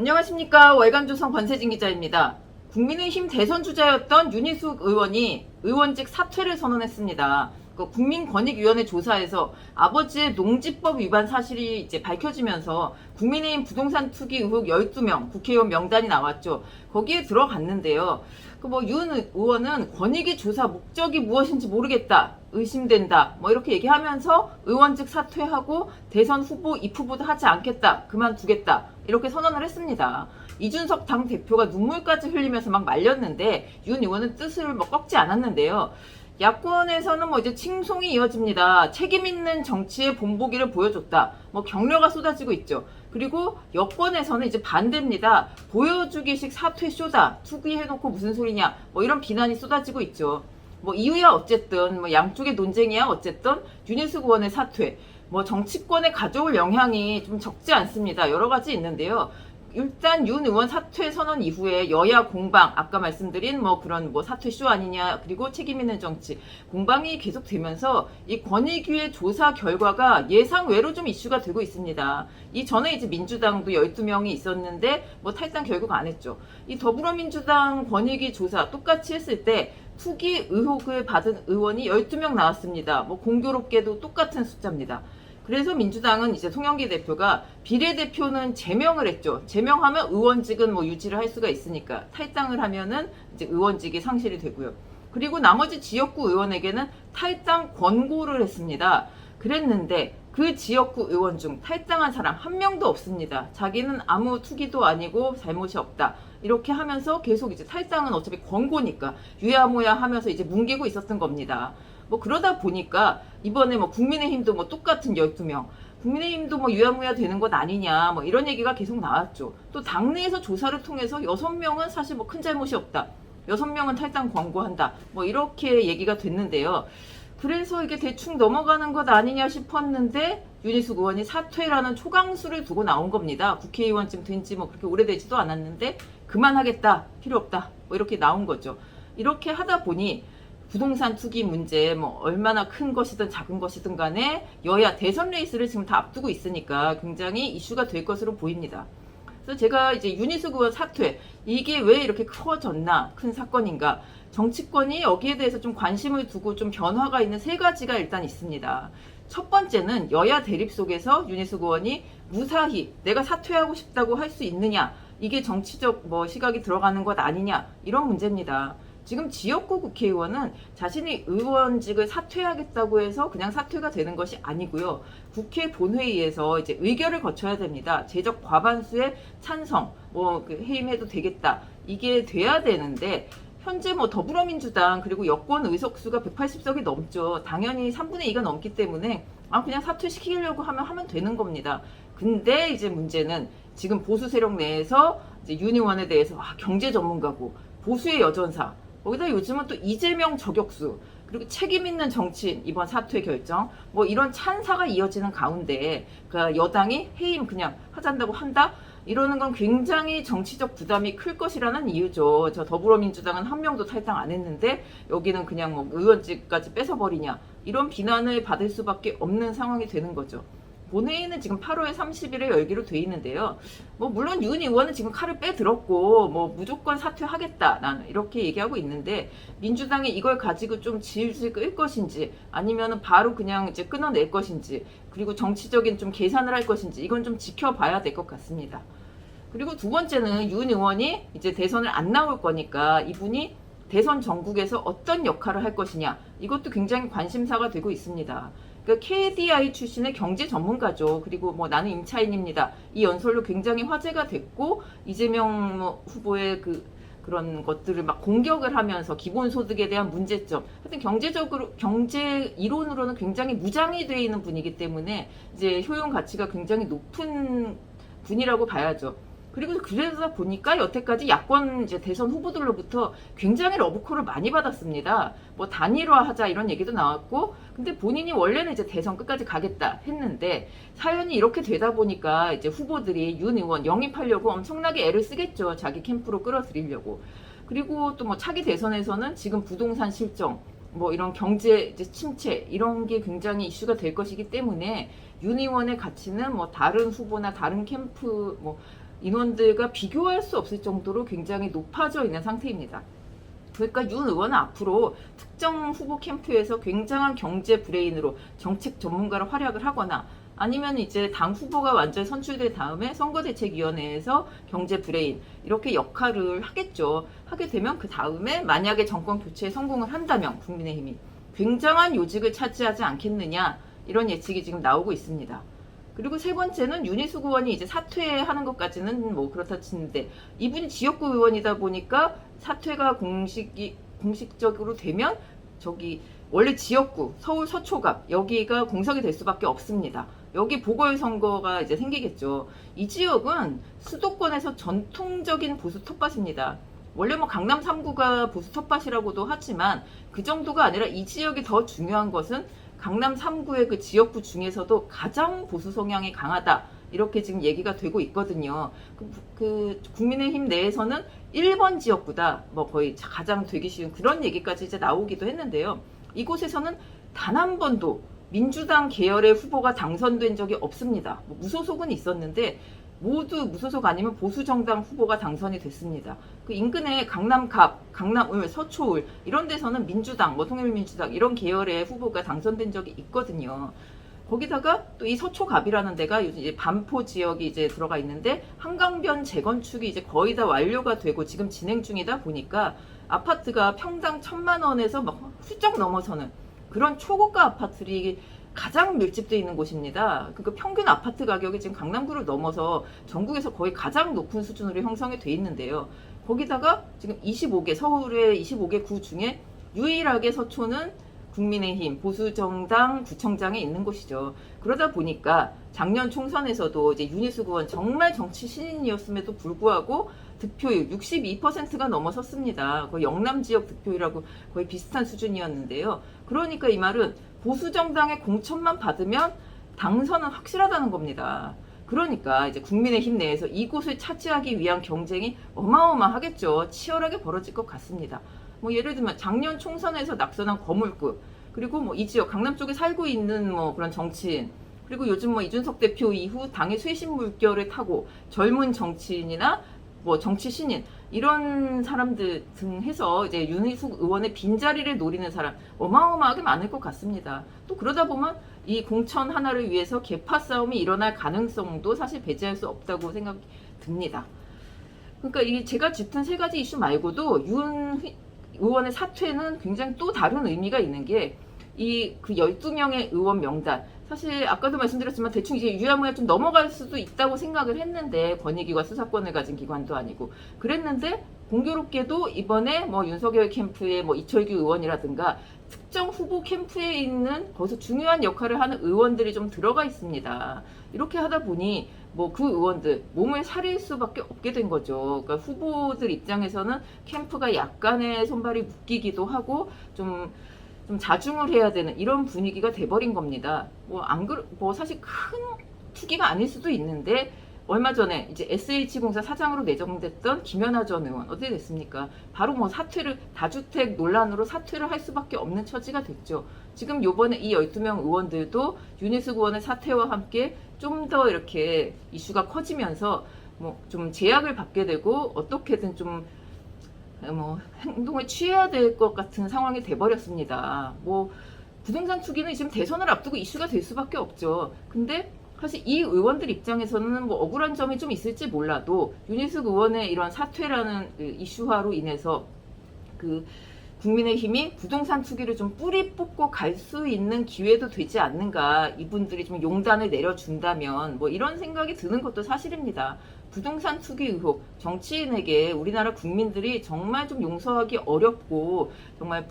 안녕하십니까. 월간조선 권세진 기자입니다. 국민의힘 대선 주자였던 윤희숙 의원이 의원직 사퇴를 선언했습니다. 국민권익위원회 조사에서 아버지의 농지법 위반 사실이 이제 밝혀지면서 국민의힘 부동산 투기 의혹 12명 국회의원 명단이 나왔죠. 거기에 들어갔는데요. 윤 의원은 권익위 조사 목적이 무엇인지 모르겠다, 의심된다, 이렇게 얘기하면서 의원직 사퇴하고 대선 후보 입후보도 하지 않겠다, 그만두겠다, 이렇게 선언을 했습니다. 이준석 당대표가 눈물까지 흘리면서 막 말렸는데 윤 의원은 뜻을 꺾지 않았는데요. 야권에서는 이제 칭송이 이어집니다. 책임 있는 정치의 본보기를 보여줬다. 격려가 쏟아지고 있죠. 그리고 여권에서는 이제 반대입니다. 보여주기식 사퇴 쇼다. 투기해놓고 무슨 소리냐. 이런 비난이 쏟아지고 있죠. 이유야 어쨌든 양쪽의 논쟁이야 어쨌든 윤희숙 의원의 사퇴. 정치권에 가져올 영향이 좀 적지 않습니다. 여러 가지 있는데요. 일단 윤 의원 사퇴 선언 이후에 여야 공방, 아까 말씀드린 그런 사퇴쇼 아니냐, 그리고 책임 있는 정치 공방이 계속되면서 이 권익위의 조사 결과가 예상외로 좀 이슈가 되고 있습니다. 이 전에 이제 민주당도 12명이 있었는데 탈당 결국 안 했죠. 이 더불어민주당 권익위 조사 똑같이 했을 때 투기 의혹을 받은 의원이 12명 나왔습니다. 공교롭게도 똑같은 숫자입니다. 그래서 민주당은 이제 송영길 대표가 비례대표는 제명을 했죠. 제명하면 의원직은 유지를 할 수가 있으니까 탈당을 하면은 이제 의원직이 상실이 되고요. 그리고 나머지 지역구 의원에게는 탈당 권고를 했습니다. 그랬는데 그 지역구 의원 중 탈당한 사람 한 명도 없습니다. 자기는 아무 투기도 아니고 잘못이 없다. 이렇게 하면서 계속 이제 탈당은 어차피 권고니까 유야무야 하면서 이제 뭉개고 있었던 겁니다. 그러다 보니까 이번에 국민의힘도 똑같은 12명, 국민의힘도 유야무야 되는 것 아니냐, 이런 얘기가 계속 나왔죠. 또 당내에서 조사를 통해서 6명은 사실 큰 잘못이 없다, 6명은 탈당 권고한다, 이렇게 얘기가 됐는데요. 그래서 이게 대충 넘어가는 것 아니냐 싶었는데 윤희숙 의원이 사퇴라는 초강수를 두고 나온 겁니다. 국회의원쯤 된 지 그렇게 오래되지도 않았는데 그만하겠다, 필요 없다, 이렇게 나온 거죠. 이렇게 하다 보니 부동산 투기 문제 얼마나 큰 것이든 작은 것이든 간에 여야 대선 레이스를 지금 다 앞두고 있으니까 굉장히 이슈가 될 것으로 보입니다. 그래서 제가 이제 윤희숙 의원 사퇴, 이게 왜 이렇게 커졌나, 큰 사건인가, 정치권이 여기에 대해서 좀 관심을 두고 좀 변화가 있는 세 가지가 일단 있습니다. 첫 번째는 여야 대립 속에서 윤희숙 의원이 무사히 내가 사퇴하고 싶다고 할 수 있느냐, 이게 정치적 시각이 들어가는 것 아니냐, 이런 문제입니다. 지금 지역구 국회의원은 자신이 의원직을 사퇴하겠다고 해서 그냥 사퇴가 되는 것이 아니고요. 국회 본회의에서 이제 의결을 거쳐야 됩니다. 제적 과반수의 찬성, 해임해도 되겠다, 이게 돼야 되는데 현재 더불어민주당 그리고 여권 의석수가 180석이 넘죠. 당연히 3분의 2가 넘기 때문에 그냥 사퇴시키려고 하면 되는 겁니다. 근데 이제 문제는 지금 보수 세력 내에서 이제 윤 의원에 대해서 경제 전문가고 보수의 여전사, 거기다 요즘은 또 이재명 저격수, 그리고 책임 있는 정치인 이번 사퇴 결정, 이런 찬사가 이어지는 가운데 여당이 해임 그냥 하잔다고 한다? 이러는 건 굉장히 정치적 부담이 클 것이라는 이유죠. 저 더불어민주당은 한 명도 탈당 안 했는데 여기는 그냥 의원직까지 뺏어버리냐, 이런 비난을 받을 수밖에 없는 상황이 되는 거죠. 본회의는 지금 8월 30일에 열기로 돼 있는데요. 물론 윤 의원은 지금 칼을 빼들었고 무조건 사퇴하겠다, 나는 이렇게 얘기하고 있는데 민주당이 이걸 가지고 좀 질질 끌 것인지 아니면은 바로 그냥 이제 끊어낼 것인지, 그리고 정치적인 좀 계산을 할 것인지, 이건 좀 지켜봐야 될 것 같습니다. 그리고 두 번째는 윤 의원이 이제 대선을 안 나올 거니까 이분이 대선 전국에서 어떤 역할을 할 것이냐, 이것도 굉장히 관심사가 되고 있습니다. KDI 출신의 경제 전문가죠. 그리고 나는 임차인입니다, 이 연설로 굉장히 화제가 됐고 이재명 후보의 그런 것들을 공격을 하면서 기본소득에 대한 문제점, 하여튼 경제적으로, 경제 이론으로는 굉장히 무장이 되어 있는 분이기 때문에 이제 효용 가치가 굉장히 높은 분이라고 봐야죠. 그리고 그러다 보니까 여태까지 야권 이제 대선 후보들로부터 굉장히 러브콜을 많이 받았습니다. 단일화하자 이런 얘기도 나왔고, 근데 본인이 원래는 이제 대선 끝까지 가겠다 했는데 사연이 이렇게 되다 보니까 이제 후보들이 윤 의원 영입하려고 엄청나게 애를 쓰겠죠. 자기 캠프로 끌어들이려고. 그리고 또 차기 대선에서는 지금 부동산 실정, 이런 경제 이제 침체, 이런 게 굉장히 이슈가 될 것이기 때문에 윤 의원의 가치는 다른 후보나 다른 캠프 인원들과 비교할 수 없을 정도로 굉장히 높아져 있는 상태입니다. 그러니까 윤 의원은 앞으로 특정 후보 캠프에서 굉장한 경제 브레인으로 정책 전문가로 활약을 하거나 아니면 이제 당 후보가 완전히 선출된 다음에 선거대책위원회에서 경제 브레인 이렇게 역할을 하겠죠. 하게 되면 그 다음에 만약에 정권 교체에 성공을 한다면 국민의힘이 굉장한 요직을 차지하지 않겠느냐 이런 예측이 지금 나오고 있습니다. 그리고 세 번째는 윤희숙 의원이 이제 사퇴하는 것까지는 뭐 그렇다 치는데 이분이 지역구 의원이다 보니까 사퇴가 공식적으로 되면 저기 원래 지역구 서울 서초갑 여기가 공석이 될 수밖에 없습니다. 여기 보궐선거가 이제 생기겠죠. 이 지역은 수도권에서 전통적인 보수 텃밭입니다. 원래 뭐 강남 3구가 보수 텃밭이라고도 하지만 그 정도가 아니라 이 지역이 더 중요한 것은 강남 3구의 그 지역구 중에서도 가장 보수 성향이 강하다. 이렇게 지금 얘기가 되고 있거든요. 그 국민의힘 내에서는 1번 지역구다. 뭐 거의 가장 되기 쉬운 그런 얘기까지 이제 나오기도 했는데요. 이곳에서는 단 한 번도 민주당 계열의 후보가 당선된 적이 없습니다. 뭐 무소속은 있었는데 모두 무소속 아니면 보수정당 후보가 당선이 됐습니다. 그 인근의 강남갑, 강남을, 서초울 이런 데서는 민주당, 뭐 통일민주당 이런 계열의 후보가 당선된 적이 있거든요. 거기다가 또 이 서초갑이라는 데가 이제 반포 지역이 이제 들어가 있는데 한강변 재건축이 이제 거의 다 완료가 되고 지금 진행 중이다 보니까 아파트가 평당 1,000만 원에서 막 훌쩍 넘어서는 그런 초고가 아파트들이 가장 밀집되어 있는 곳입니다. 그러니까 평균 아파트 가격이 지금 강남구를 넘어서 전국에서 거의 가장 높은 수준으로 형성이 돼 있는데요. 거기다가 지금 25개, 서울의 25개 구 중에 유일하게 서초는 국민의힘 보수정당 구청장에 있는 곳이죠. 그러다 보니까 작년 총선에서도 이제 윤희숙 의원 정말 정치 신인이었음에도 불구하고 득표율 62%가 넘어섰습니다. 거의 영남 지역 득표율하고 거의 비슷한 수준이었는데요. 그러니까 이 말은 보수정당의 공천만 받으면 당선은 확실하다는 겁니다. 그러니까 이제 국민의힘 내에서 이곳을 차지하기 위한 경쟁이 어마어마하겠죠. 치열하게 벌어질 것 같습니다. 뭐 예를 들면 작년 총선에서 낙선한 거물급 그리고 뭐 이 지역 강남 쪽에 살고 있는 뭐 그런 정치인 그리고 요즘 뭐 이준석 대표 이후 당의 쇄신 물결을 타고 젊은 정치인이나 뭐 정치 신인 이런 사람들 등 해서 이제 윤희숙 의원의 빈자리를 노리는 사람 어마어마하게 많을 것 같습니다. 또 그러다 보면 이 공천 하나를 위해서 계파 싸움이 일어날 가능성도 사실 배제할 수 없다고 생각이 듭니다. 그러니까 이 제가 짚은 세 가지 이슈 말고도 윤 의원의 사퇴는 굉장히 또 다른 의미가 있는 게 이 그 12명의 의원 명단 사실 아까도 말씀드렸지만 대충 이제 유야무야 좀 넘어갈 수도 있다고 생각을 했는데 권익위가 수사권을 가진 기관도 아니고 그랬는데 공교롭게도 이번에 뭐 윤석열 캠프의 뭐 이철규 의원이라든가 특정 후보 캠프에 있는 거기서 중요한 역할을 하는 의원들이 좀 들어가 있습니다. 이렇게 하다 보니 뭐 그 의원들 몸을 사릴 수밖에 없게 된 거죠. 그러니까 후보들 입장에서는 캠프가 약간의 손발이 묶이기도 하고 좀 자중을 해야 되는 이런 분위기가 돼버린 겁니다. 뭐 사실 큰 투기가 아닐 수도 있는데 얼마 전에 이제 SH공사 사장으로 내정됐던 김연아 전 의원 어떻게 됐습니까? 바로 뭐 사퇴를 다주택 논란으로 사퇴를 할 수밖에 없는 처지가 됐죠. 지금 요번에 이 12명 의원들도 윤희숙 의원의 사퇴와 함께 좀 더 이렇게 이슈가 커지면서 뭐 좀 제약을 받게 되고 어떻게든 좀 뭐 행동을 취해야 될 것 같은 상황이 돼버렸습니다. 뭐 부동산 투기는 지금 대선을 앞두고 이슈가 될 수밖에 없죠. 근데 사실 이 의원들 입장에서는 뭐 억울한 점이 좀 있을지 몰라도 윤희숙 의원의 이런 사퇴라는 그 이슈화로 인해서 그 국민의힘이 부동산 투기를 좀 뿌리 뽑고 갈 수 있는 기회도 되지 않는가 이분들이 좀 용단을 내려준다면 뭐 이런 생각이 드는 것도 사실입니다. 부동산 투기 의혹 정치인에게 우리나라 국민들이 정말 좀 용서하기 어렵고 정말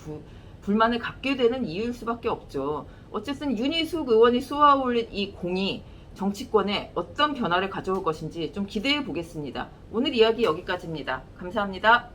불만을 갖게 되는 이유일 수밖에 없죠. 어쨌든 윤희숙 의원이 쏘아올린 이 공이 정치권에 어떤 변화를 가져올 것인지 좀 기대해 보겠습니다. 오늘 이야기 여기까지입니다. 감사합니다.